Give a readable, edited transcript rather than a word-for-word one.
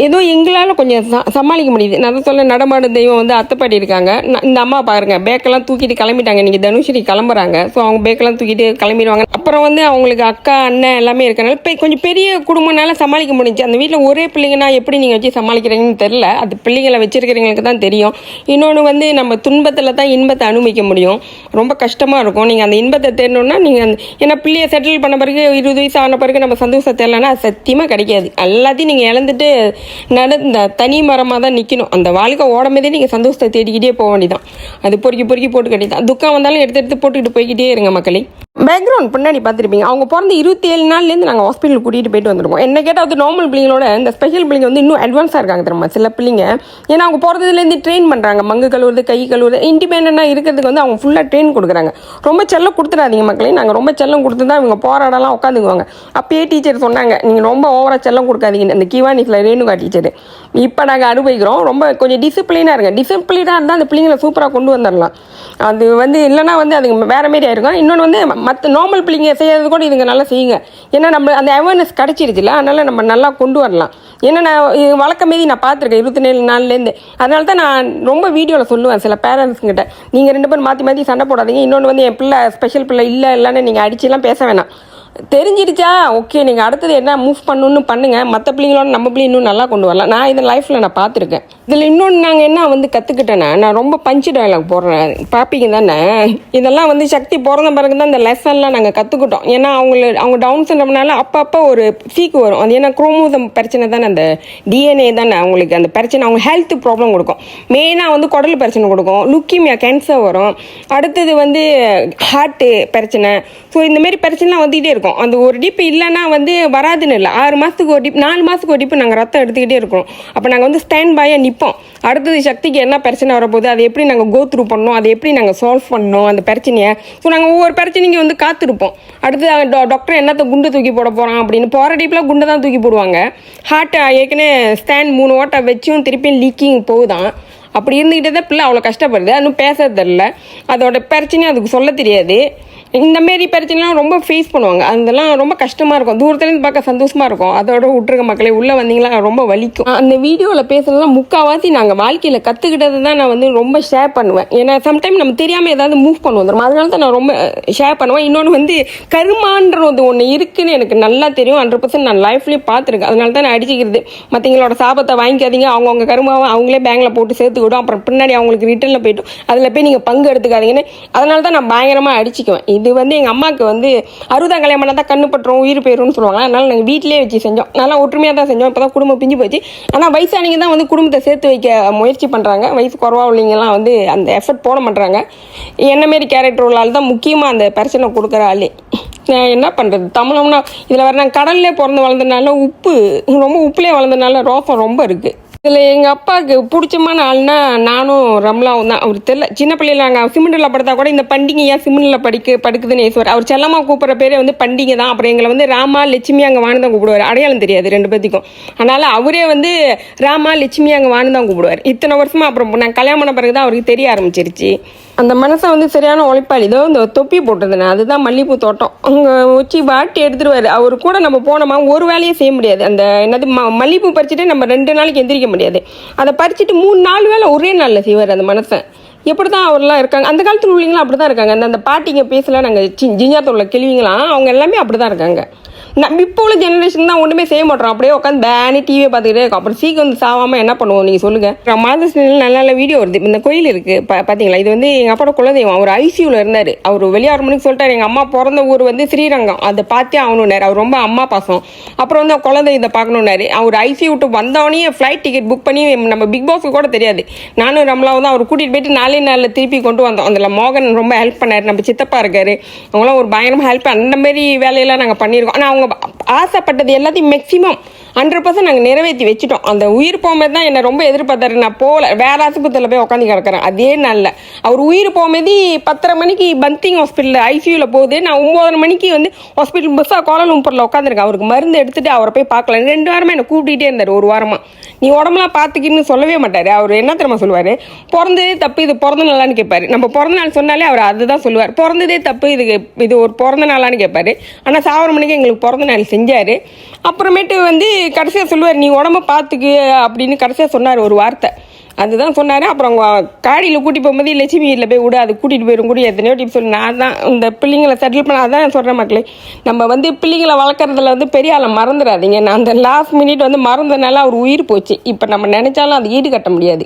ஏதோ எங்களால் கொஞ்சம் சமாளிக்க முடியுது. நான் சொல்ல நடமாடும் தெய்வம் வந்து அத்தைப்பாட்டி இருக்காங்க. இந்த அம்மா பாருங்க பேக்கெல்லாம் தூக்கிட்டு கிளம்பிட்டாங்க. இன்றைக்கி தனுஸ்ரீ கிளம்புறாங்க. ஸோ அவங்க பேக்கெல்லாம் தூக்கிட்டு கிளம்பிடுவாங்க. அப்புறம் வந்து அவங்களுக்கு அக்கா அண்ணன் எல்லாமே இருக்கனால கொஞ்சம் பெரிய குடும்பம்னால சமாளிக்க முடிஞ்சு. அந்த வீட்டில் ஒரே பிள்ளைங்கன்னா எப்படி நீங்கள் வச்சு சமாளிக்கிறீங்கன்னு தெரில. அது பிள்ளைங்களை வச்சிருக்கிறவங்களுக்கு தான் தெரியும். இன்னொன்று வந்து நம்ம துன்பத்தில் தான் இன்பத்தை அனுபவிக்க முடியும். ரொம்ப கஷ்டமாக இருக்கும். நீங்கள் அந்த இன்பத்தை தேடணுன்னா நீங்கள் ஏன்னா பிள்ளையை செட்டில் பண்ண பிறகு 20 வயசு ஆன பிறகு நம்ம சந்தோஷத்தை இல்லைன்னா சத்தியமாக கிடைக்காது. எல்லாத்தையும் நீங்கள் இழந்துட்டு இந்த தனி மரமாக தான் நிற்கணும். அந்த வாழ்க்கை ஓடமேதே நீங்கள் சந்தோஷத்தை தேடிக்கிட்டே போக வேண்டியதான். அது பொறுக்கி போட்டு கட்டிதான். துக்கம் வந்தாலும் எடுத்து போட்டுக்கிட்டு போய்கிட்டே இருங்க மக்களே. பேக்ரவுண்ட் பின்னாடி பார்த்துருப்பீங்க. அவங்க பிறந்த 27 நாள்லேருந்து நாங்கள் ஹாஸ்பிட்டல் கூட்டிகிட்டு போயிட்டு வந்துருக்கோம். என்ன கேட்டால் அது நார்மல் பிள்ளைங்களோட இந்த ஸ்பெஷல் பிள்ளைங்க வந்து இன்னும் அட்வான்ஸாக இருக்காங்க தெரியுமா சில பிள்ளைங்க. ஏன்னா அவங்க பிறந்ததுலேருந்து ட்ரெயின் பண்ணுறாங்க. மங்கு கழுவுறது, கை கழுவுறது, இண்டிபெண்டாக இருக்கிறதுக்கு வந்து அவங்க ஃபுல்லாக ட்ரெயின் கொடுக்குறாங்க. ரொம்ப செல்லம் கொடுத்துடாதீங்க மக்களே. நாங்கள் ரொம்ப செல்லம் கொடுத்து தான் இவங்க போராடலாம் உட்காந்துக்குவாங்க. அப்பயே டீச்சர் சொன்னாங்க, நீங்கள் ரொம்ப ஓவராக செல்லம் கொடுக்காதீங்க. அந்த கிவானிஸில் ரேணுகா டீச்சர். இப்போ நாங்கள் அனுபவிக்கிறோம். ரொம்ப கொஞ்சம் டிசிப்ளினாக இருங்க. டிசிப்ளினாக இருந்தால் அந்த பிள்ளைங்களை சூப்பராக கொண்டு வந்துடலாம். அது வந்து இல்லைனா வந்து அதுங்க வேறு மாரி ஆயிருக்கும். இன்னொன்று வந்து மற்ற நார்மல் பிள்ளைங்க செய்யறது கூட இதுங்க நல்லா செய்யுங்க. ஏன்னா நம்ம அந்த அவேர்னஸ் கிடச்சிருச்சுல, அதனால் நம்ம நல்லா கொண்டு வரலாம். ஏன்னா நான் வழக்கமேதி நான் பார்த்துருக்கேன் 27 நாள்லேருந்து. அதனால தான் நான் ரொம்ப வீடியோவில் சொல்லுவேன் சில பேரண்ட்ஸுங்கிட்ட, நீங்கள் 2 பேரும் மாற்றி சண்டை போடாதீங்க. இன்னொன்று வந்து என் பிள்ளை ஸ்பெஷல் பிள்ளை இல்லைன்னு நீங்கள் அடிச்சுலாம் பேச வேணாம். தெரிஞ்சிருச்சா ஓகே, நீங்கள் அடுத்தது என்ன மூவ் பண்ணணுன்னு பண்ணுங்கள். மற்ற பிள்ளைங்களோட நம்ம பிள்ளை இன்னும் நல்லா கொண்டு வரலாம். நான் இதை லைஃப்பில் நான் பார்த்துருக்கேன். இதில் இன்னொன்று நாங்கள் என்ன வந்து கற்றுக்கிட்டேன்னா, நான் ரொம்ப பஞ்சு டயலாக் போடுறேன் பார்ப்பீங்க தானே. இதெல்லாம் வந்து சக்தி பிறந்த பிறகு தான் இந்த லெசன்லாம் நாங்கள் கற்றுக்கிட்டோம். ஏன்னா அவங்க டவுன் சிண்ட்ரோம்னால அப்பப்போ ஒரு சீக்கு வரும். அது ஏன்னா குரோமோசோம் பிரச்சனை தானே, அந்த டிஎன்ஏ தானே அவங்களுக்கு அந்த பிரச்சனை. அவங்க ஹெல்த் ப்ராப்ளம் கொடுக்கும். மெயினாக வந்து குடல் பிரச்சனை கொடுக்கும், லுக்கீமியா கேன்சர் வரும். அடுத்தது வந்து ஹார்ட்டு பிரச்சனை. ஸோ இந்தமாரி பிரச்சனைலாம் வந்துகிட்டே இருக்கும். அந்த ஒரு டிப்பு இல்லைன்னா வந்து வராதுன்னு இல்லை. 6 மாதத்துக்கு ஒரு டிப், 4 மாதத்துக்கு ஒரு டிப்பு நாங்கள் ரத்தம் எடுத்துக்கிட்டே இருக்கோம். அப்போ நாங்கள் வந்து ஸ்டாண்ட் பையாக நிற்போம். அடுத்தது சக்திக்கு என்ன பிரச்சனை வரப்போகுது, அதை எப்படி நாங்கள் கோ த்ரூ பண்ணோம், அதை எப்படி நாங்கள் சால்வ் பண்ணோம் அந்த பிரச்சனையை. ஸோ நாங்கள் ஒவ்வொரு பிரச்சனைக்கு வந்து காத்திருப்போம். அடுத்து டாக்டர் என்னத்தை குண்டு தூக்கி போட போகிறான் அப்படின்னு. போகிற டிப்பில் குண்டை தான் தூக்கி போடுவாங்க. ஹார்ட்டை ஏற்கனவே ஸ்டாண்ட் 3 ஓட்டை வச்சும் திருப்பியும் லீக்கிங் போகுதான். அப்படி இருந்துக்கிட்டே தான் பிள்ளை அவ்வளோ கஷ்டப்படுது. இன்னும் பேச தெரில, அதோட பிரச்சனையும் அதுக்கு சொல்ல தெரியாது. இந்தமாரி பிரச்சனைலாம் ரொம்ப ஃபேஸ் பண்ணுவாங்க. அதெல்லாம் ரொம்ப கஷ்டமாக இருக்கும். தூரத்துலேருந்து பார்க்க சந்தோஷமாக இருக்கும். அதோட விட்டுருக்க மக்களே, உள்ளே வந்தீங்களா ரொம்ப வலிக்கும். அந்த வீடியோவில் பேசுகிறதுலாம் முக்கால்வாசி நாங்கள் வாழ்க்கையில் கற்றுக்கிட்டது தான் நான் வந்து ரொம்ப ஷேர் பண்ணுவேன். ஏன்னா சம்டைம் நம்ம தெரியாமல் ஏதாவது மூவ் பண்ண வந்துடும். அதனால தான் நான் ரொம்ப ஷேர் பண்ணுவேன். இன்னொன்று வந்து கருமான்றது ஒன்று இருக்குதுன்னு எனக்கு நல்லா தெரியும். 100% நான் லைஃப்லேயே பார்த்துருக்கேன். அதனால தான் நான் அடிச்சுக்கிறது. மற்றவங்களோட சாபத்தை வாங்கிக்காதீங்க. அவங்கவுங்க கருமாவை அவங்களே பேங்கில் போட்டு சேர்த்துக்கிடும். அப்புறம் பின்னாடி அவங்களுக்கு ரிட்டர்னில் போய்ட்டும். அதில் போய் நீங்கள் பங்கு எடுத்துக்காதீங்கன்னு. அதனால தான் நான் பயங்கரமாக அடிச்சுக்குவேன். இது வந்து எங்கள் அம்மாவுக்கு வந்து 60 கல்யாணம் பண்ணால் தான் கண்ணு பட்டுரும், உயிர் போயிடும்னு சொல்லுவாங்க. அதனால் நாங்கள் வீட்டிலே வச்சு செஞ்சோம். நல்லா ஒற்றுமையாக தான் செஞ்சோம். இப்போ தான் குடும்பம் பிஞ்சு போச்சு. ஆனால் வயசானிங்க தான் வந்து குடும்பத்தை சேர்த்து வைக்க முயற்சி பண்ணுறாங்க. வயசு குறவாக உள்ளவங்கலாம் வந்து அந்த எஃபர்ட் போட மாட்டுறாங்க. என்னமாரி கேரக்டர் உள்ளால் தான் முக்கியமாக அந்த பிரச்சனை கொடுக்குற ஆளே. நான் என்ன பண்ணுறது, தமிழம்னா இதில் வர நாங்கள் கடல்லே பிறந்து வளர்ந்ததுனால ரொம்ப உப்புலேயே வளர்ந்ததுனால ரோசம் ரொம்ப இருக்குது. இதில் எங்கள் அப்பாவுக்கு பிடிச்சமான ஆள்னா நானும் ரம்லாவும் தான். அவர் தெரியல, சின்ன பிள்ளைல நாங்கள் சிமெண்டில் படுத்தா கூட இந்த பண்டிகை ஏன் சிமெண்டில் படுக்குதுன்னு ஏசுவார். அவர் செல்லமாக கூப்பிட்ற பேரே வந்து பண்டிகை தான். அப்புறம் எங்களை வந்து ராமா லட்சுமி அங்கே வான்னு தான் கூப்பிடுவார். அடையாளம் தெரியாது 2 பேத்துக்கும். அதனால் அவரே வந்து ராமா லட்சுமி அங்கே வான்னு தான் கூப்பிடுவார். இத்தனை வருஷமாக அப்புறம் நான் கல்யாணம் பண்ண பிறகு தான் அவருக்கு தெரிய ஆரம்பிச்சிருச்சு. அந்த மனசை வந்து சரியான உழைப்பாளி. இதோ இந்த தொப்பி போட்டதுண்ணே, அதுதான் மல்லிகைப்பூ தோட்டம். அவங்க வச்சு வாட்டி எடுத்துருவார். அவர் கூட நம்ம போனோமா ஒரு வேலையே செய்ய முடியாது. அந்த என்னது மல்லிகைப்பூ பறிச்சுட்டு நம்ம 2 நாளைக்கு எந்திரிக்க முடியாது. அதை பறிச்சுட்டு 3-4 வேலை ஒரே நாளில் செய்வார் அந்த மனசை. எப்படி தான் அவர்லாம் இருக்காங்க. அந்த காலத்தில் உள்ளவங்களாம் அப்படி தான் இருக்காங்க. அந்த பாட்டிங்க பேசலாம், நாங்கள் ஜிஞ்சாத்தூரில் கிழவிங்களாம், அவங்க எல்லாமே அப்படி தான் இருக்காங்க. நம்ம இப்போ உள்ள ஜெனரேஷன் தான் ஒன்றுமே செய்ய மாட்டோம். அப்படியே உட்காந்து பேனி டிவியை பார்த்துக்கிட்டே இருக்கும். அப்புறம் சீக்கிரம் வந்து சாவாமல் என்ன பண்ணுவோம் நீங்கள் சொல்லுங்கள். மாதத்தில் நல்ல நல்ல வீடியோ வருது. இந்த கோயில் இருக்குது பார்த்தீங்களா, இது வந்து எங்கள் அப்பாவோட குலதெய்வம். அவர் ஐசியூவில் இருந்தார். அவர் வெளியே 6 மணிக்கு சொல்லிட்டார். எங்கள் அம்மா பிறந்த ஊர் வந்து ஸ்ரீரங்கம், அதை பார்த்தே ஆகணுன்னாரு. அவர் ரொம்ப அம்மா பாசம். அப்புறம் வந்து குலதெய்வத்தை பார்க்கணுன்னாரு. அவர் ஐசியூ விட்டு வந்தவனே ஃப்ளைட் டிக்கெட் புக் பண்ணி நம்ம பிக் பாஸ்க்கு கூட தெரியாது. நானும் ரம்லாவும் தான் அவர் கூட்டிகிட்டு போயிட்டு 4 நாளில் திருப்பி கொண்டு வந்தோம். அதில் மோகன் ரொம்ப ஹெல்ப் பண்ணார். நம்ம சித்தப்பா இருக்கார், அவங்களாம் ஒரு பயங்கரமாக ஹெல்ப். அந்தமாரி வேலையெல்லாம் நாங்கள் பண்ணியிருக்கோம். ஆனால் அவங்க ஆசைப்பட்டது எல்லாத்தையும் மேக்ஸிமம் 100% நாங்கள் நிறைவேற்றி வச்சுட்டோம். அந்த உயிர் போகும்போது தான் என்னை ரொம்ப எதிர்பார்த்தாரு. நான் போகல, வேறு ஆஸ்பத்திரியில் போய் உட்காந்து கிடக்கிறேன். அதே நாளில் அவர் உயிர் போகும்போது 10:30 மணிக்கு பந்திங் ஹாஸ்பிட்டலில் ஐசியூவில் போகுது. நான் 9:30 மணிக்கு வந்து ஹாஸ்பிட்டல் பஸ்ஸாக கோலாலம்பூரில் உட்காந்துருக்கேன். அவருக்கு மருந்து எடுத்துகிட்டு அவரை போய் பார்க்கல. 2 வாரமாக என்னை கூப்பிட்டுட்டே இருந்தார். 1 வாரமாக நீ உடம்புலாம் பார்த்துக்கின்னு சொல்லவே மாட்டார். அவர் என்ன தெரியுமா சொல்லுவார், பிறந்ததே தப்பு, இது பிறந்த நாளான்னு கேட்பார். நம்ம பிறந்த நாள் சொன்னாலே அவர் அதுதான் சொல்லுவார். பிறந்ததே தப்பு, இது ஒரு பிறந்த நாளான்னு கேட்பார். ஆனால் 1 மணிக்கு எங்களுக்கு பிறந்த நாள் செஞ்சார். அப்புறமேட்டு வந்து கடைசியாக சொல்லுவார், நீ உடம்ப பார்த்துக்கு அப்படின்னு கடைசியாக சொன்னார் ஒரு வார்த்தை. அதுதான் சொன்னார். அப்புறம் அவங்க காடியில் கூட்டி போகும்போது லட்சுமி வீட்டில் போய் விடு, அது கூட்டிகிட்டு போயிடும் கூட எத்தனையோ டிப்ஸ் சொல்லி நான் தான் இந்த பிள்ளைங்களை செட்டில் பண்ண. அதான் சொல்கிறேன் மக்களே, நம்ம வந்து பிள்ளைங்களை வளர்க்குறதுல வந்து பெரிய ஆளை மறந்துடாதீங்க. நான் அந்த லாஸ்ட் மினிட் வந்து மறந்ததுனால அவர் உயிர் போச்சு. இப்போ நம்ம நினச்சாலும் அது ஈடு கட்ட முடியாது.